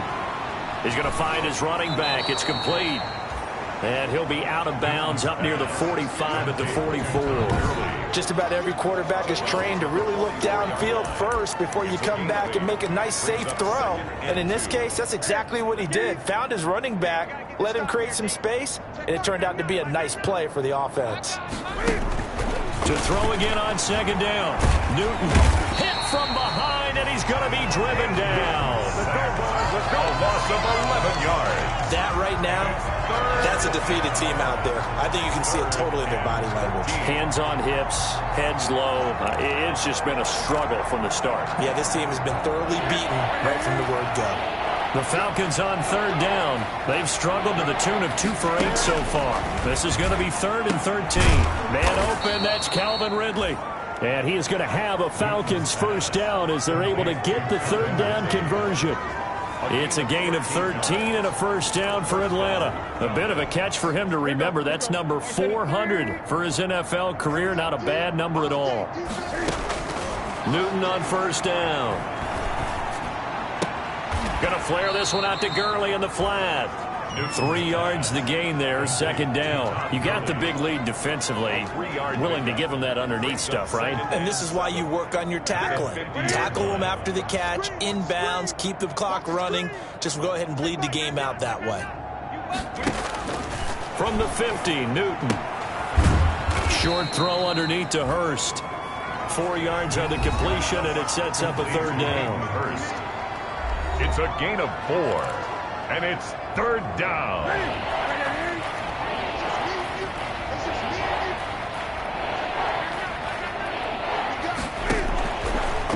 Speaker 5: He's going to find his running back. It's complete. And he'll be out of bounds up near the 45 at the 44.
Speaker 4: Just about every quarterback is trained to really look downfield first before you come back and make a nice, safe throw. And in this case, that's exactly what he did. Found his running back, let him create some space, and it turned out to be a nice play for the offense.
Speaker 5: To throw again on second down. Newton hit from behind, and he's going to be driven down.
Speaker 2: A loss of 11 yards.
Speaker 4: That right now, that's a defeated team out there. I think you can see it totally in their body language.
Speaker 5: Hands on hips, heads low. It's just been a struggle from the start.
Speaker 4: Yeah, this team has been thoroughly beaten right from the word go.
Speaker 5: The Falcons on third down. They've struggled to the tune of 2 for 8 so far. This is going to be 3rd and 13. Man open, that's Calvin Ridley. And he is going to have a Falcons first down as they're able to get the third down conversion. It's a gain of 13 and a first down for Atlanta. A bit of a catch for him to remember. That's number 400 for his NFL career. Not a bad number at all. Newton on first down. Going to flare this one out to Gurley in the flat. 3 yards the gain there, second down. You got the big lead defensively. Willing to give him that underneath stuff, right?
Speaker 4: And this is why you work on your tackling. Tackle them after the catch, inbounds, keep the clock running. Just go ahead and bleed the game out that way.
Speaker 5: From the 50, Newton. Short throw underneath to Hurst. 4 yards on the completion, and it sets up a third down.
Speaker 2: Hurst. It's a gain of 4, and it's third down.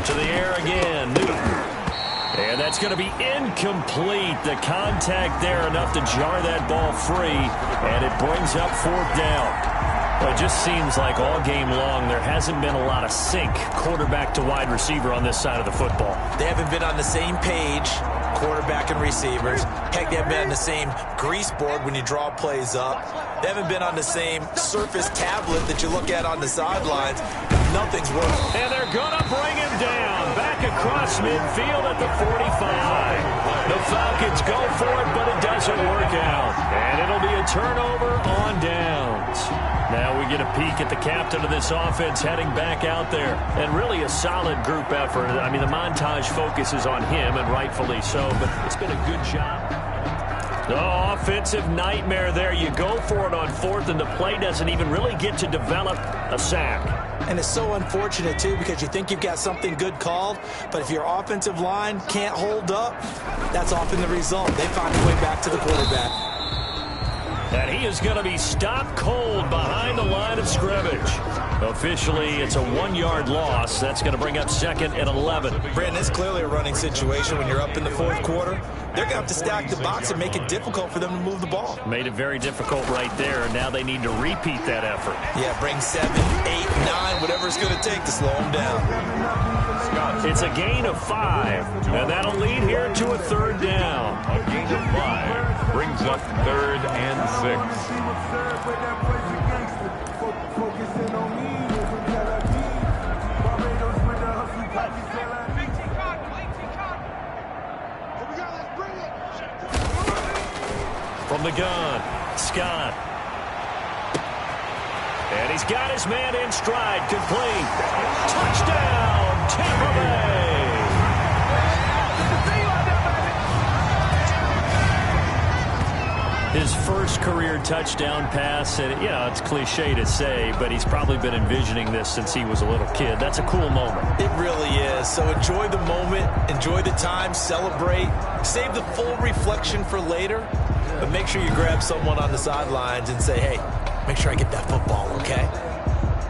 Speaker 5: To the air again, Newton. And that's going to be incomplete. The contact there enough to jar that ball free, and it brings up 4th down. Well, it just seems like all game long there hasn't been a lot of sync quarterback to wide receiver on this side of the football.
Speaker 4: They haven't been on the same page, quarterback and receivers. Heck, they haven't been on the same grease board when you draw plays up. They haven't been on the same surface tablet that you look at on the sidelines. Nothing's working.
Speaker 5: And they're going to bring him down. Back across midfield at the 45. The Falcons go for it, but it doesn't work out. And it'll be a turnover on downs. Now we get a peek at the captain of this offense heading back out there. And really a solid group effort. I mean, the montage focuses on him, and rightfully so, but it's been a good job. Oh, offensive nightmare there. You go for it on 4th, and the play doesn't even really get to develop a sack.
Speaker 4: And it's so unfortunate, too, because you think you've got something good called, but if your offensive line can't hold up, that's often the result. They find a way back to the quarterback.
Speaker 5: And he is going to be stopped cold behind the line of scrimmage. Officially, it's a 1-yard loss. That's going to bring up 2nd and 11.
Speaker 4: Brandon, it's clearly a running situation when you're up in the 4th quarter. They're going to have to stack the box and make it difficult for them to move the ball.
Speaker 5: Made it very difficult right there, and now they need to repeat that effort.
Speaker 4: Yeah, bring 7, 8, 9, whatever it's going to take to slow them down.
Speaker 5: It's a gain of 5, and that'll lead here to a third down.
Speaker 2: A gain of 5 brings up 3rd and 6.
Speaker 5: From the gun, Scott. And he's got his man in stride, complete. Touchdown, Tampa Bay. His first career touchdown pass, and yeah, it's cliche to say, but he's probably been envisioning this since he was a little kid. That's a cool moment.
Speaker 4: It really is. So enjoy the moment, enjoy the time, celebrate, save the full reflection for later, but make sure you grab someone on the sidelines and say, hey, make sure I get that football, okay?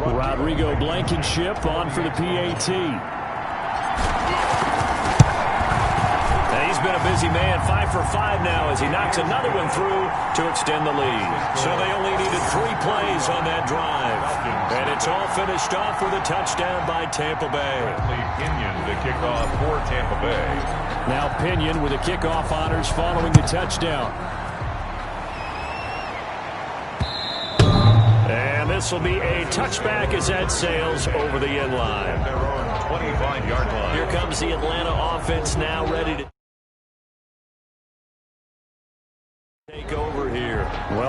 Speaker 5: Rodrigo Blankenship on for the PAT. He's been a busy man, 5 for 5 now as he knocks another one through to extend the lead. So they only needed 3 plays on that drive. And it's all finished off with a touchdown by Tampa Bay.
Speaker 2: Pinion to kick off for Tampa Bay.
Speaker 5: Now Pinion with the kickoff honors following the touchdown. And this will be a touchback as that sails over the end line.
Speaker 2: 25-yard line.
Speaker 5: Here comes the Atlanta offense now ready to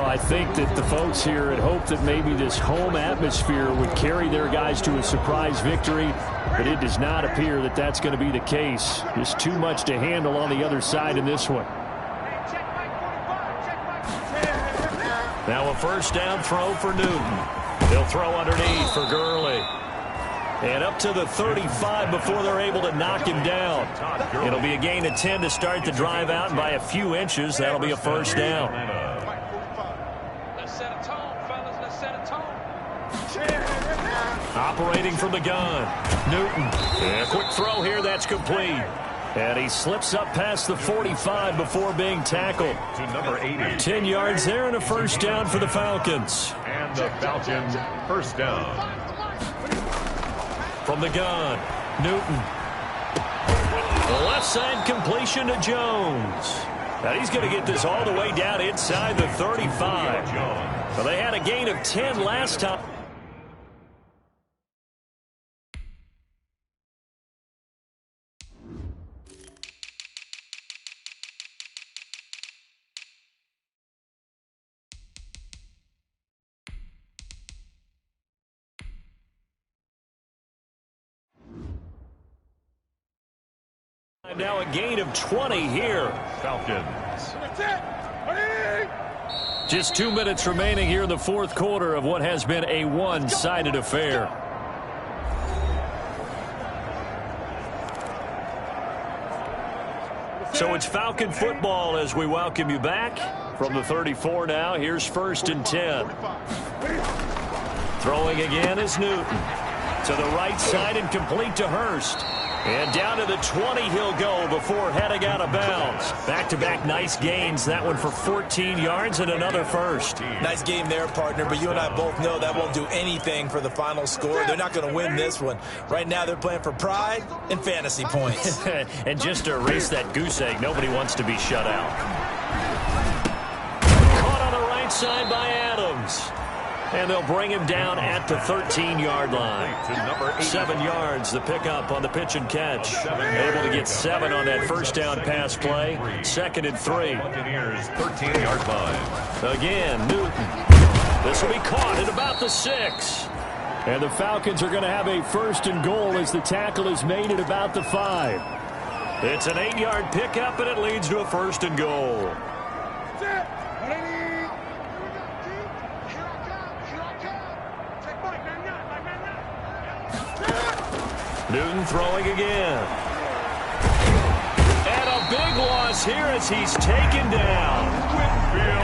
Speaker 5: I think that the folks here had hoped that maybe this home atmosphere would carry their guys to a surprise victory, but it does not appear that that's going to be the case. Just too much to handle on the other side in this one. Now a first down throw for Newton. He'll throw underneath for Gurley. And up to the 35 before they're able to knock him down. It'll be a gain of 10 to start the drive out, and by a few inches, that'll be a first down.
Speaker 6: Let's set a tone, fellas. Let's set a tone.
Speaker 5: Operating from the gun. Newton. And a quick throw here. That's complete. And he slips up past the 45 before being tackled.
Speaker 2: To number 80.
Speaker 5: 10 yards there and a first down for the Falcons.
Speaker 2: And the Falcons first down.
Speaker 5: From the gun, Newton. The left side completion to Jones. Now he's going to get this all the way down inside the 35. Well, they had a gain of 10 last time. Now a gain of 20 here.
Speaker 2: Falcons.
Speaker 5: Just 2 minutes remaining here in the fourth quarter of what has been a one-sided affair. So it's Falcon football as we welcome you back. From the 34 now, here's first and 10. Throwing again is Newton. To the right side and complete to Hurst. And down to the 20 he'll go before heading out of bounds. Back-to-back nice gains. That one for 14 yards and another first.
Speaker 4: Nice game there, partner, but you and I both know that won't do anything for the final score. They're not going to win this one. Right now they're playing for pride and fantasy points.
Speaker 5: And just to erase that goose egg, nobody wants to be shut out. Caught on the right side by Adams. And they'll bring him down at the 13-yard line. 7 yards, the pickup on the pitch and catch. Able to get 7 on that first down pass play. Second and 3.
Speaker 2: Buccaneers 13-yard line.
Speaker 5: Again, Newton. This will be caught at about the 6. And the Falcons are going to have a first and goal as the tackle is made at about the 5. It's an 8-yard pickup, and it leads to a first and goal. Newton throwing again. And a big loss here as he's taken down.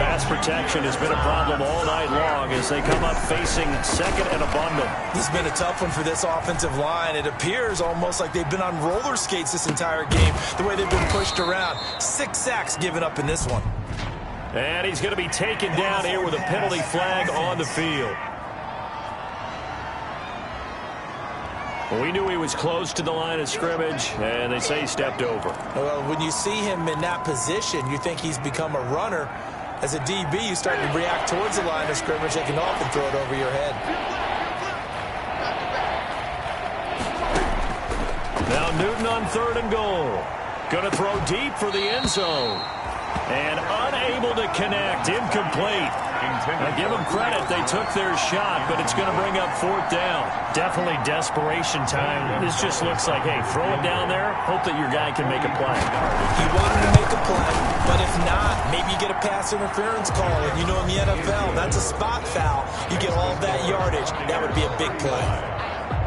Speaker 5: Pass protection has been a problem all night long as they come up facing second and a bundle.
Speaker 4: This has been a tough one for this offensive line. It appears almost like they've been on roller skates this entire game, the way they've been pushed around. 6 sacks given up in this one.
Speaker 5: And he's going to be taken down here with a penalty flag on the field. Well, we knew he was close to the line of scrimmage, and they say he stepped over.
Speaker 4: Well, when you see him in that position, you think he's become a runner. As a DB, you start to react towards the line of scrimmage. They can often throw it over your head.
Speaker 5: Now Newton on third and goal. Going to throw deep for the end zone. And unable to connect. Incomplete. Now give them credit. They took their shot, but it's going to bring up fourth down. Definitely desperation time. This just looks like, hey, throw it down there. Hope that your guy can make a play.
Speaker 4: You want him to make a play, but if not, maybe you get a pass interference call. And you know in the NFL, that's a spot foul. You get all that yardage. That would be a big play.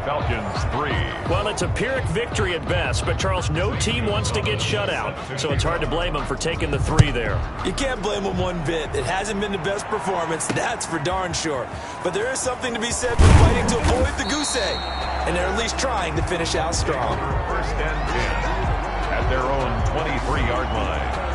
Speaker 2: Falcons 3.
Speaker 5: Well, it's a Pyrrhic victory at best, but, Charles, no team wants to get shut out, so it's hard to blame them for taking the 3 there.
Speaker 4: You can't blame them one bit. It hasn't been the best performance, that's for darn sure. But there is something to be said for fighting to avoid the goose egg, and they're at least trying to finish out strong.
Speaker 2: First and 10 at their own 23-yard line.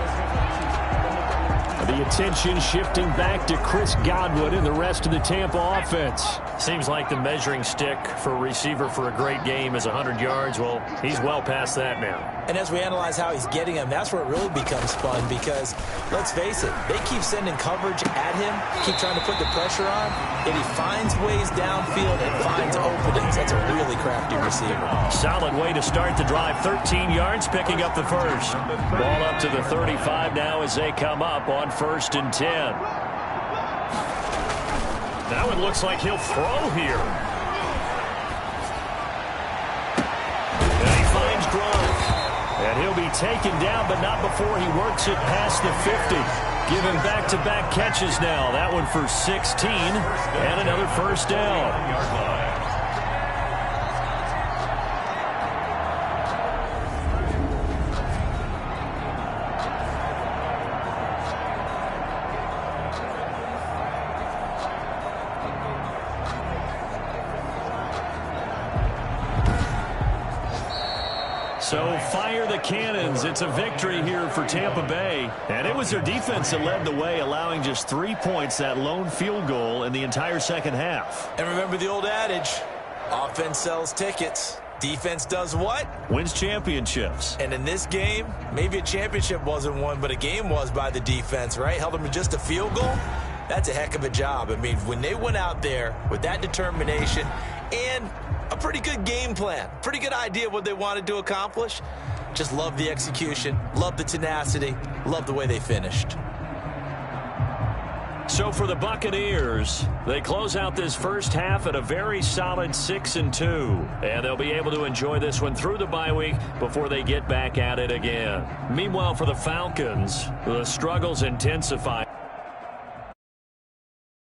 Speaker 5: The attention shifting back to Chris Godwin and the rest of the Tampa offense. Seems like the measuring stick for a receiver for a great game is 100 yards. Well, he's well past that now.
Speaker 4: And as we analyze how he's getting them, that's where it really becomes fun because, let's face it, they keep sending coverage at him, keep trying to put the pressure on, and he finds ways downfield and finds openings. That's a really crafty receiver.
Speaker 5: Solid way to start the drive. 13 yards, picking up the first. Ball up to the 35 now as they come up on first and 10. That one looks like he'll throw here. And he finds Gronk. And he'll be taken down, but not before he works it past the 50. Give him back-to-back catches now. That one for 16 and another first down. So fire the cannons. It's a victory here for Tampa Bay. And it was their defense that led the way, allowing just 3 points, that lone field goal in the entire second half.
Speaker 4: And remember the old adage, offense sells tickets. Defense does what?
Speaker 5: Wins championships.
Speaker 4: And in this game, maybe a championship wasn't won, but a game was by the defense, right? Held them to just a field goal. That's a heck of a job. I mean, when they went out there with that determination and a pretty good game plan, pretty good idea of what they wanted to accomplish, just love the execution, love the tenacity, love the way they finished.
Speaker 5: So for the Buccaneers, they close out this first half at a very solid 6-2. And they'll be able to enjoy this one through the bye week before they get back at it again. Meanwhile, for the Falcons, the struggles intensify.